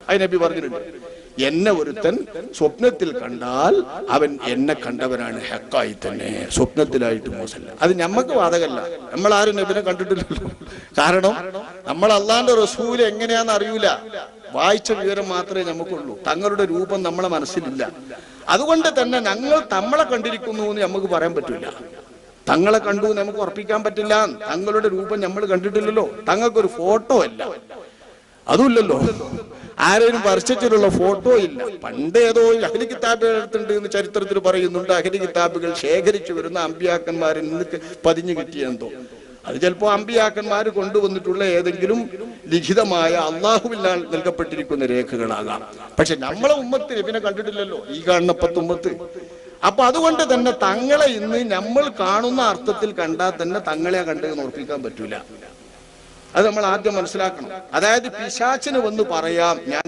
അത് നബി പറഞ്ഞിട്ടുണ്ട്. എന്നെ ഒരുത്തൻ സ്വപ്നത്തിൽ കണ്ടാൽ അവൻ എന്നെ കണ്ടവനാണ്, ഹക്കായി തന്നെ, സ്വപ്നത്തിലായിട്ട് മോശമല്ല. അത് നമ്മക്ക് ബാധകല്ല, നമ്മളാരും നബിനെ കണ്ടിട്ടില്ലല്ലോ. കാരണം നമ്മൾ അള്ളാന്റെ റസൂൽ എങ്ങനെയാന്ന് അറിയൂല, വായിച്ച വിവരം മാത്രമേ നമുക്കുള്ളൂ. തങ്ങളുടെ രൂപം നമ്മളെ മനസ്സിലില്ല. അതുകൊണ്ട് തന്നെ ഞങ്ങൾ തങ്ങളെ കണ്ടിരിക്കുന്നു എന്ന് നമുക്ക് പറയാൻ പറ്റില്ല. തങ്ങളെ കണ്ടു നമുക്ക് ഉറപ്പിക്കാൻ പറ്റില്ല. തങ്ങളുടെ രൂപം നമ്മൾ കണ്ടിട്ടില്ലല്ലോ. തങ്ങൾക്കൊരു ഫോട്ടോ അല്ല, അതുമില്ലല്ലോ. ആരെയും പറിച്ചിട്ടുള്ള ഫോട്ടോ ഇല്ല. പണ്ട് ഏതോ അഹ്ലി കിതാബുകൾ എടുത്തിട്ടുണ്ട് എന്ന് ചരിത്രത്തിൽ പറയുന്നുണ്ട്. അഹ്ലി കിതാബുകൾ ശേഖരിച്ചു വരുന്ന അമ്പിയാക്കന്മാരിൽ നിന്ന് പതിഞ്ഞു കിട്ടിയെന്തോ. അത് ചിലപ്പോ അമ്പിയാക്കന്മാർ കൊണ്ടുവന്നിട്ടുള്ള ഏതെങ്കിലും ലിഖിതമായ അള്ളാഹുവിനാൽ നൽകപ്പെട്ടിരിക്കുന്ന രേഖകളാകാം. പക്ഷെ നമ്മളെ ഉമ്മത്ത് നബിനെ കണ്ടിട്ടില്ലല്ലോ, ഈ കാണുന്ന 10 ഉമ്മത്ത്. അപ്പൊ അതുകൊണ്ട് തന്നെ തങ്ങളെ ഇന്ന് നമ്മൾ കാണുന്ന അർത്ഥത്തിൽ കണ്ടാൽ തന്നെ തങ്ങളെ കണ്ടെന്ന് ഉറപ്പിക്കാൻ പറ്റൂല. അത് നമ്മൾ ആദ്യം മനസ്സിലാക്കണം. അതായത് പിശാചിന് വന്ന് പറയാം ഞാൻ